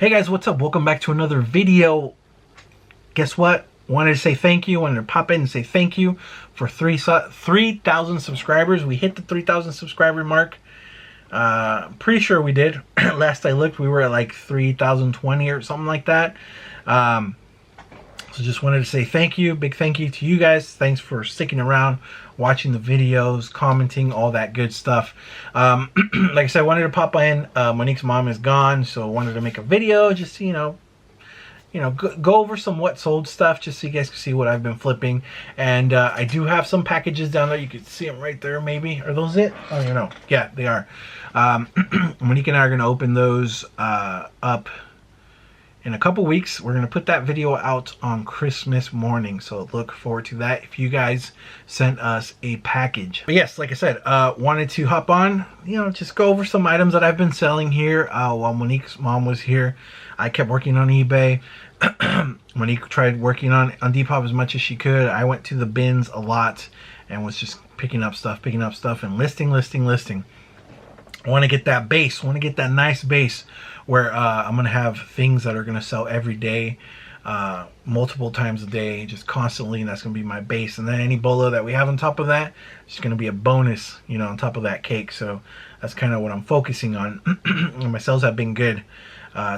Hey guys, what's up? Welcome back to another video. Guess what? Wanted to say thank you. Wanted to pop in and say thank you for 3,000 subscribers. We hit the 3,000 subscriber mark. Pretty sure we did. Last I looked, we were at like 3,020 or something like that. So just wanted to say thank you. Big thank you to you guys. Thanks for sticking around, watching the videos, commenting, all that good stuff. Like I said, I wanted to pop in. Monique's mom is gone, so I wanted to make a video just to, go over some what sold stuff, just so you guys can see what I've been flipping. And I do have some packages down there. You can see them right there, maybe. Are those it? I don't even know. Yeah, they are. Monique and I are going to open those up in a couple weeks. We're going to put that video out on Christmas morning, so look forward to that if you guys sent us a package. But yes, like I said, wanted to hop on, just go over some items that I've been selling here while Monique's mom was here. I kept working on eBay. Monique tried working on Depop as much as she could. I went to the bins a lot and was just picking up stuff and listing. I want to get that base. I want to get that nice base where I'm going to have things that are going to sell every day, multiple times a day, just constantly, and that's going to be my base. And then any bolo that we have on top of that, it's going to be a bonus, on top of that cake. So that's kind of what I'm focusing on. And my sales have been good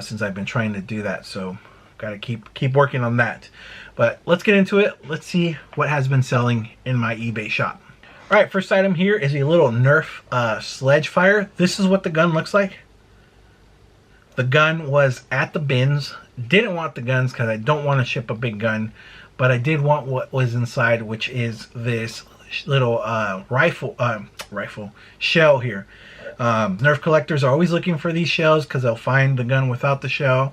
since I've been trying to do that. So got to keep working on that. But let's get into it. Let's see what has been selling in my eBay shop. All right, first item here is a little Nerf sledge fire. This is what the gun looks like. The gun was at the bins. Didn't want the guns because I don't want to ship a big gun, but I did want what was inside, which is this little rifle shell here. Nerf collectors are always looking for these shells because they'll find the gun without the shell.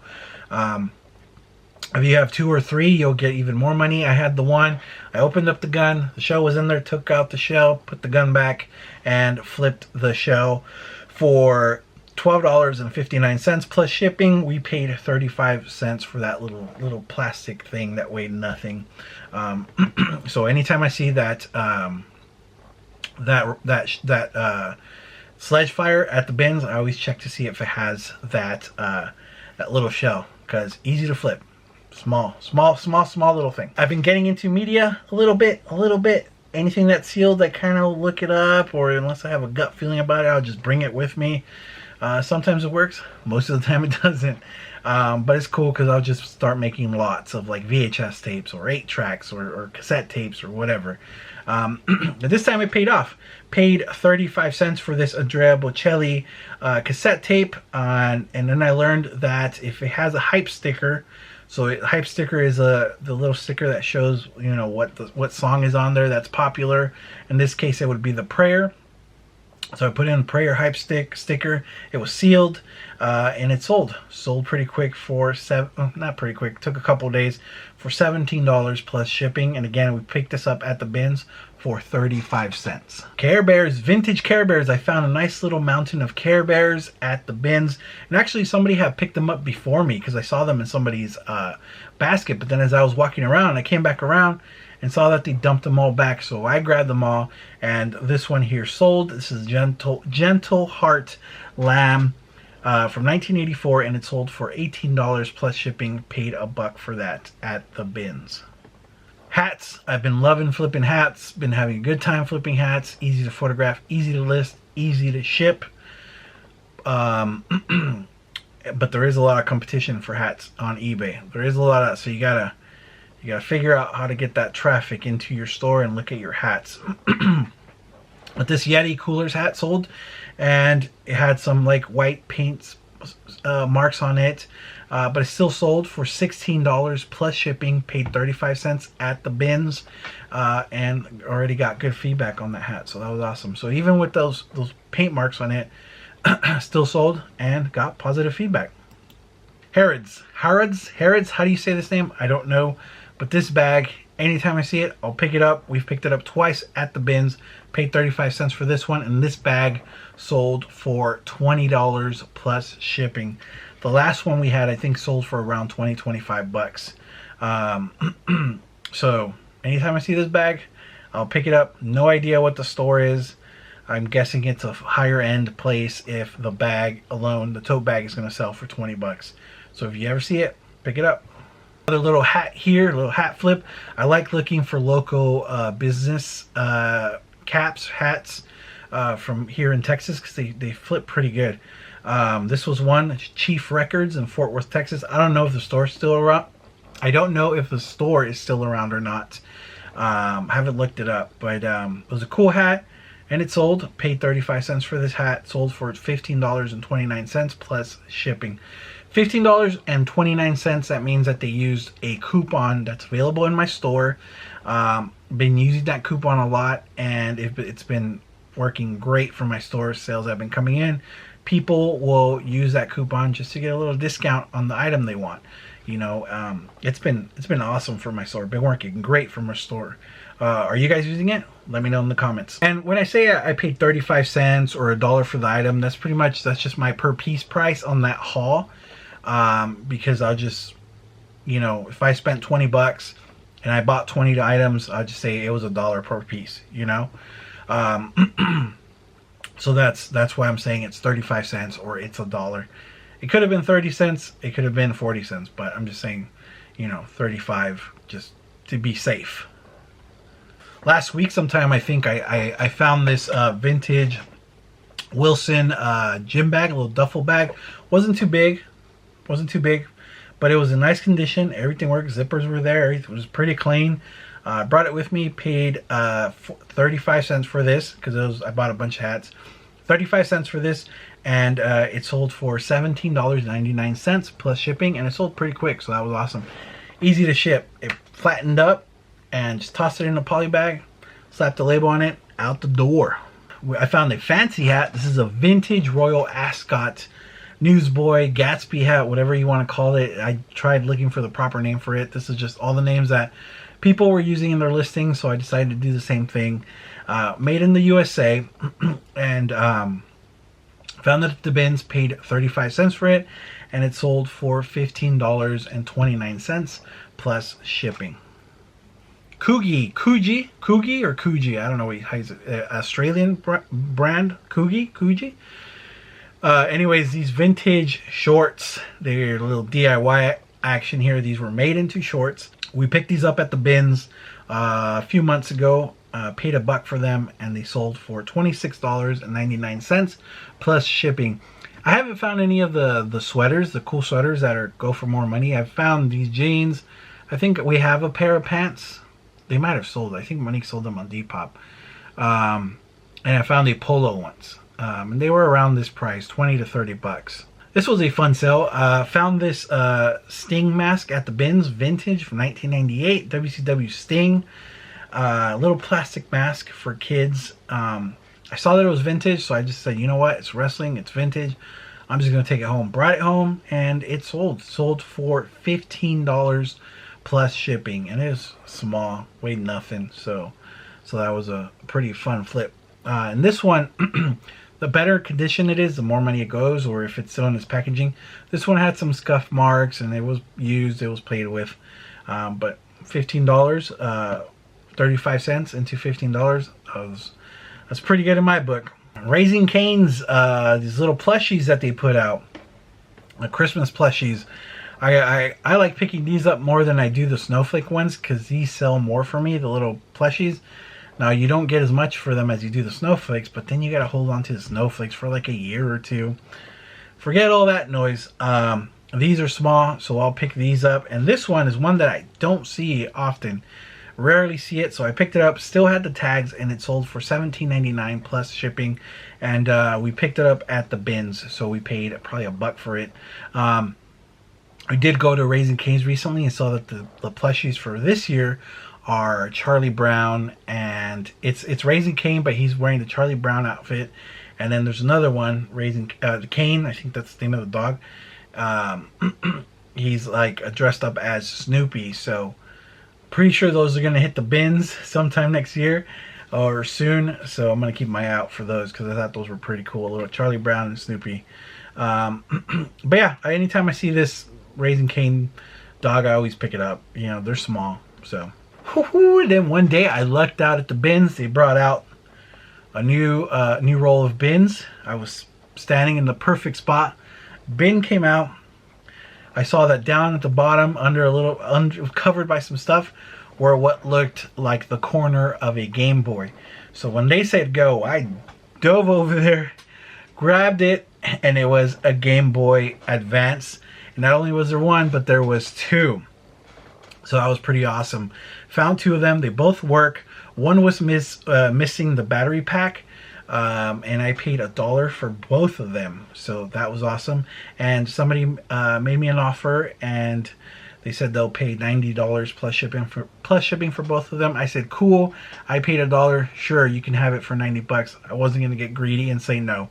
If you have 2 or 3, you'll get even more money. I had the one. I opened up the gun. The shell was in there. Took out the shell, put the gun back, and flipped the shell for $12.59 plus shipping. We paid 35 cents for that little plastic thing that weighed nothing. So anytime I see that sledge fire at the bins, I always check to see if it has that little shell, because easy to flip. Small little thing. I've been getting into media a little bit. Anything that's sealed, I kind of look it up, or unless I have a gut feeling about it, I'll just bring it with me. Sometimes it works, most of the time it doesn't. But it's cool because I'll just start making lots of like VHS tapes or 8 tracks or cassette tapes or whatever. But this time it paid off. Paid 35 cents for this Andrea Bocelli cassette tape, and then I learned that if it has a hype sticker, so hype sticker is the little sticker that shows what song is on there that's popular. In this case, it would be the Prayer. So I put in Prayer hype sticker. It was sealed, and it sold pretty quick for not pretty quick. Took a couple days for $17 plus shipping. And again, we picked this up at the bins for 35 cents. Care Bears, vintage Care Bears. I found a nice little mountain of Care Bears at the bins, and actually somebody had picked them up before me because I saw them in somebody's basket. But then as I was walking around, I came back around and saw that they dumped them all back, so I grabbed them all, and this one here sold. This is Gentle Heart Lamb from 1984, and it sold for $18 plus shipping. Paid $1 for that at the bins. Hats. I've been loving flipping hats. Been having a good time flipping hats. Easy to photograph, easy to list, easy to ship. But there is a lot of competition for hats on eBay. There is a lot of, so you gotta figure out how to get that traffic into your store and look at your hats. But this Yeti Coolers hat sold, and it had some like white paint marks on it, but it still sold for $16 plus shipping. Paid 35 cents at the bins, and already got good feedback on that hat, so that was awesome. So even with those paint marks on it, still sold and got positive feedback. Harrods, how do you say this name? I don't know. But this bag, anytime I see it, I'll pick it up. We've picked it up twice at the bins. Paid 35 cents for this one, and this bag sold for $20 plus shipping. The last one we had, I think, sold for around 25 bucks. So anytime I see this bag, I'll pick it up. No idea what the store is. I'm guessing it's a higher end place if the bag alone, the tote bag, is going to sell for 20 bucks. So if you ever see it, pick it up. Another little hat here, a little hat flip. I like looking for local business caps, hats from here in Texas, because they flip pretty good. This was one, Chief Records in Fort Worth, Texas. I don't know if the store's still around. I don't know if the store is still around or not. Haven't looked it up, but it was a cool hat, and it sold. Paid 35 cents for this hat. Sold for $15.29 plus shipping. $15.29. That means that they used a coupon that's available in my store. Been using that coupon a lot, and it's been working great for my store. Sales have been coming in. People will use that coupon just to get a little discount on the item they want. You know, it's been awesome for my store. Been working great for my store. Are you guys using it? Let me know in the comments. And when I say I paid 35 cents or $1 for the item, that's just my per piece price on that haul. Because I'll just, you know, if I spent 20 bucks and I bought 20 items, I'll just say it was $1 per piece, you know. So that's why I'm saying it's 35 cents or it's $1. It could have been 30 cents, it could have been 40 cents, but I'm just saying, you know, 35 just to be safe. Last week sometime, I think I found this vintage Wilson gym bag, a little duffel bag. Wasn't too big, but it was in nice condition. Everything worked. Zippers were there. It was pretty clean. Brought it with me. Paid 35 cents for this because I bought a bunch of hats. 35 cents for this, and it sold for $17.99 plus shipping, and it sold pretty quick, so that was awesome. Easy to ship. It flattened up and just tossed it in a poly bag, slapped the label on it, out the door. I found a fancy hat. This is a vintage Royal Ascot newsboy, Gatsby hat, whatever you want to call it. I tried looking for the proper name for it. This is just all the names that people were using in their listings, so I decided to do the same thing. Made in the USA, and found it at the bins, paid 35 cents for it, and it sold for $15.29 plus shipping. Coogee, I don't know how you say it, Australian brand, Coogee. Anyways, these vintage shorts, they're a little DIY action here. These were made into shorts. We picked these up at the bins a few months ago. Paid $1 for them, and they sold for $26.99 plus shipping. I haven't found any of the sweaters, the cool sweaters that go for more money. I've found these jeans. I think we have a pair of pants. They might have sold. I think Monique sold them on Depop. And I found the polo ones. And they were around this price, 20 to 30 bucks. This was a fun sale. Found this Sting mask at the bins, vintage from 1998, WCW Sting. Little plastic mask for kids. I saw that it was vintage, so I just said, you know what? It's wrestling. It's vintage. I'm just going to take it home. Brought it home, and it sold. Sold for $15 plus shipping. And it was small, weighed nothing. So that was a pretty fun flip. And this one, the better condition it is, the more money it goes, or if it's still in its packaging. This one had some scuff marks, and it was used, it was played with. But $15, 35 cents into $15, that's pretty good in my book. Raising Cane's, these little plushies that they put out, the Christmas plushies. I like picking these up more than I do the snowflake ones, because these sell more for me, the little plushies. Now, you don't get as much for them as you do the snowflakes, but then you got to hold on to the snowflakes for like a year or two. Forget all that noise. These are small, so I'll pick these up. And this one is one that I don't see often. Rarely see it, so I picked it up. Still had the tags, and it sold for $17.99 plus shipping. And we picked it up at the bins, so we paid probably $1 for it. We did go to Raising Cane's recently and saw that the plushies for this year are Charlie Brown, and it's Raising Cane, but he's wearing the Charlie Brown outfit. And then there's another one, Raising Cane, I think that's the name of the dog. He's like dressed up as Snoopy, so pretty sure those are gonna hit the bins sometime next year or soon. So I'm gonna keep my eye out for those, because I thought those were pretty cool. A little Charlie Brown and Snoopy. But yeah, anytime I see this Raising Cane dog, I always pick it up. You know, they're small, so. And then one day I lucked out at the bins. They brought out a new roll of bins. I was standing in the perfect spot. Bin came out. I saw that down at the bottom under covered by some stuff were what looked like the corner of a Game Boy. So when they said go, I dove over there, grabbed it, and it was a Game Boy Advance. And not only was there one, but there was two. So that was pretty awesome. Found two of them. They both work. One was missing the battery pack. And I paid $1 for both of them. So that was awesome. And somebody made me an offer, and they said they'll pay $90 plus shipping for both of them. I said, cool. I paid $1. Sure, you can have it for 90 bucks. I wasn't going to get greedy and say no.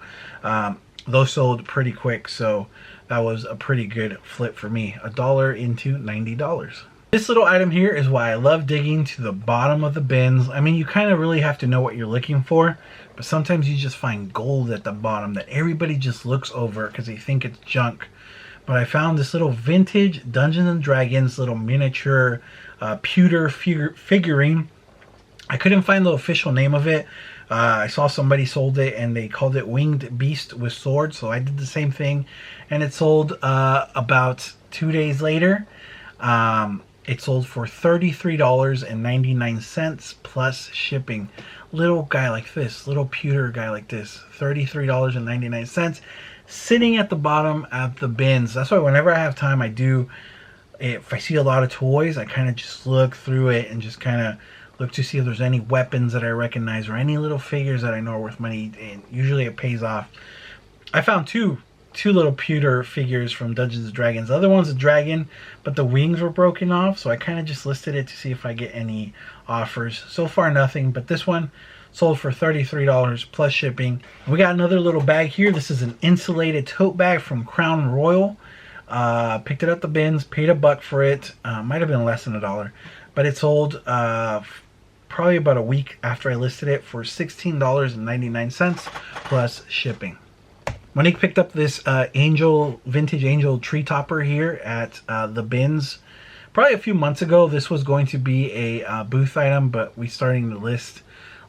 Those sold pretty quick, so that was a pretty good flip for me. $1 into $90. This little item here is why I love digging to the bottom of the bins. I mean, you kind of really have to know what you're looking for, but sometimes you just find gold at the bottom that everybody just looks over because they think it's junk. But I found this little vintage Dungeons and Dragons little miniature pewter figurine. I couldn't find the official name of it. I saw somebody sold it and they called it Winged Beast with Sword, so I did the same thing, and it sold about 2 days later. It sold for $33.99 plus shipping. Little guy like this, little pewter guy like this, $33.99, sitting at the bottom of the bins. That's why whenever I have time, I do. If I see a lot of toys, I kind of just look through it and just kind of look to see if there's any weapons that I recognize or any little figures that I know are worth money, and usually it pays off. I found two little pewter figures from Dungeons and Dragons. The other one's a dragon, but the wings were broken off, so I kind of just listed it to see if I get any offers. So far nothing, but this one sold for $33 plus shipping. We got another little bag here. This is an insulated tote bag from Crown Royal. Picked it up the bins, paid $1 for it. Might have been less than $1, but it sold probably about a week after I listed it for $16.99 plus shipping. Monique picked up this vintage angel tree topper here at the bins probably a few months ago. This was going to be a booth item, but we starting to list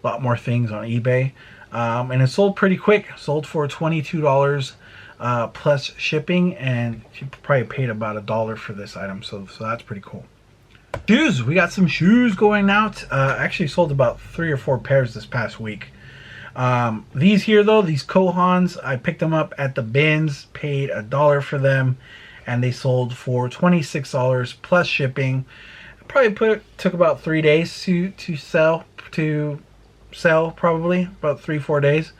a lot more things on eBay. And it sold pretty quick. Sold for $22 plus shipping, and she probably paid about $1 for this item, so that's pretty cool. Shoes. We got some shoes going out. Actually sold about 3 or 4 pairs this past week. These here though, these Kohans, I picked them up at the bins, paid $1 for them, and they sold for $26 plus shipping. Probably took about 3 days to sell, probably about 3-4 days.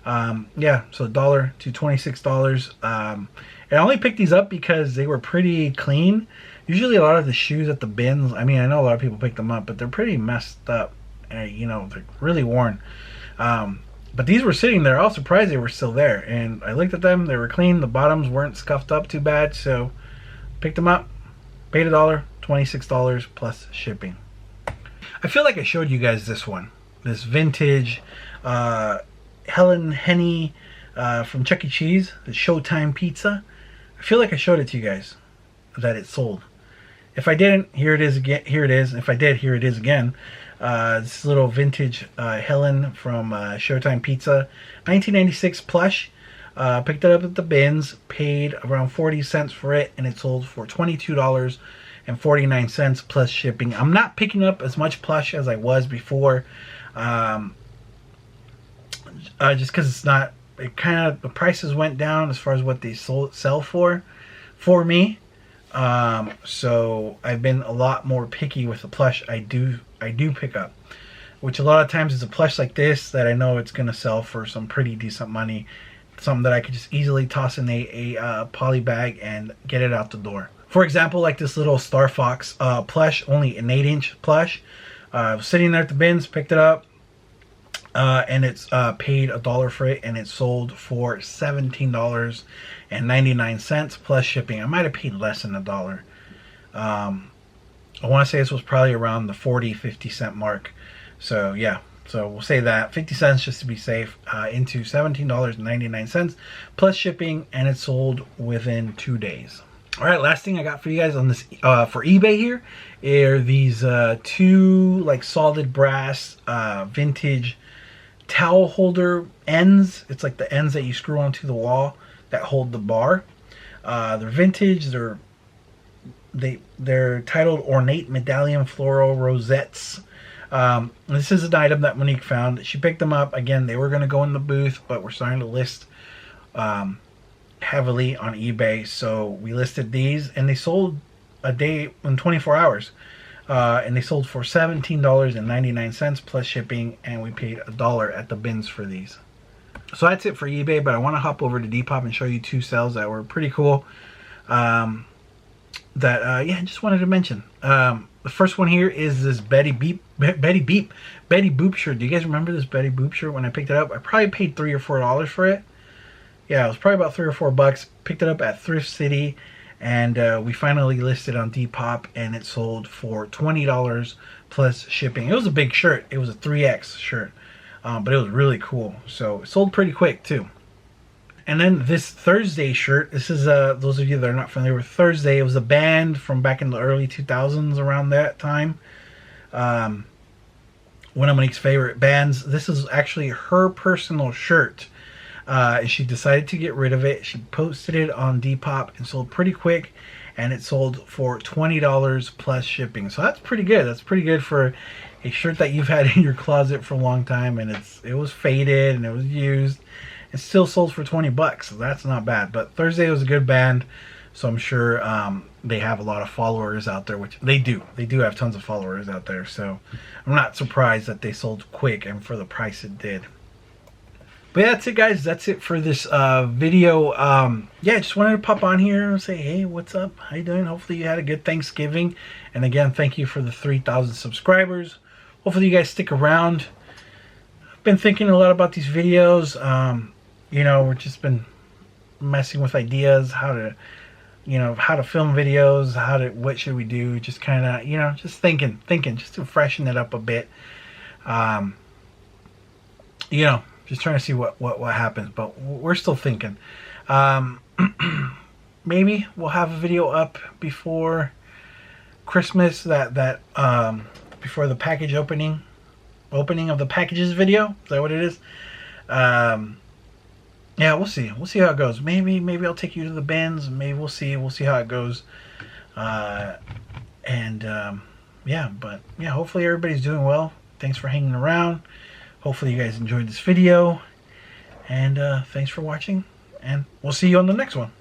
Yeah, so $1 to $26. And I only picked these up because they were pretty clean. Usually a lot of the shoes at the bins, I mean, I know a lot of people pick them up, but they're pretty messed up. You know, they're really worn. But these were sitting there. I was surprised they were still there. And I looked at them. They were clean. The bottoms weren't scuffed up too bad. So picked them up. Paid $1, $26 plus shipping. I feel like I showed you guys this one. This vintage Helen Henny from Chuck E. Cheese. The Showtime pizza. I feel like I showed it to you guys that it sold. If I didn't, here it is again. Here it is. If I did, here it is again. This little vintage Helen from Showtime Pizza, 1996 plush. Picked it up at the bins, paid around 40 cents for it, and it sold for $22.49 plus shipping. I'm not picking up as much plush as I was before, just because it's not. It kind of, the prices went down as far as what they sell for me. So I've been a lot more picky with the plush I do pick up, which a lot of times is a plush like this that I know it's gonna sell for some pretty decent money, something that I could just easily toss in a poly bag and get it out the door. For example, like this little Star Fox plush, only an 8-inch plush. I was sitting there at the bins, picked it up, and it's paid $1 for it, and it sold for $17.99 plus shipping. I might have paid less than $1. I want to say this was probably around the 40-50 cent mark. So yeah, so we'll say that 50 cents just to be safe, into $17.99 plus shipping, and it sold within 2 days. All right, last thing I got for you guys on this for eBay here are these 2 like solid brass vintage towel holder ends. It's like the ends that you screw onto the wall that hold the bar. They're vintage. They're they're titled Ornate Medallion Floral Rosettes. This is an item that Monique found. She picked them up. Again, they were going to go in the booth, but we're starting to list heavily on eBay. So we listed these, and they sold a day in 24 hours. And they sold for $17.99 plus shipping, and we paid $1 at the bins for these. So that's it for eBay, but I want to hop over to Depop and show you two sales that were pretty cool. Yeah, just wanted to mention. The first one here is this Betty Boop shirt. Do you guys remember this Betty Boop shirt? When I picked it up, I probably paid $3 or $4 for it. Yeah, it was probably about $3 or $4. Picked it up at Thrift City, and we finally listed on Depop, and it sold for $20 plus shipping. It was a big shirt. It was a 3X shirt, but it was really cool. So it sold pretty quick too. And then this Thursday shirt, this is those of you that are not familiar with Thursday, it was a band from back in the early 2000s, around that time. One of Monique's favorite bands. This is actually her personal shirt. She decided to get rid of it. She posted it on Depop and sold pretty quick, and it sold for $20 plus shipping. So that's pretty good. That's pretty good for a shirt that you've had in your closet for a long time, and it was faded and it was used. It still sold for 20 bucks, so that's not bad. But Thursday was a good band, so I'm sure they have a lot of followers out there, which they do. They do have tons of followers out there, so I'm not surprised that they sold quick and for the price it did. But yeah, that's it, guys. That's it for this video. Yeah, just wanted to pop on here and say, hey, what's up? How you doing? Hopefully you had a good Thanksgiving. And again, thank you for the 3,000 subscribers. Hopefully you guys stick around. I've been thinking a lot about these videos. You know, we've just been messing with ideas, how to film videos, what should we do? Just kind of, just thinking, just to freshen it up a bit. Just trying to see what happens, but we're still thinking. Maybe we'll have a video up before Christmas, before the package opening of the packages video. Is that what it is? Yeah, we'll see. We'll see how it goes. Maybe I'll take you to the bins. Maybe we'll see. We'll see how it goes. Yeah, but yeah, hopefully everybody's doing well. Thanks for hanging around. Hopefully you guys enjoyed this video. And thanks for watching. And we'll see you on the next one.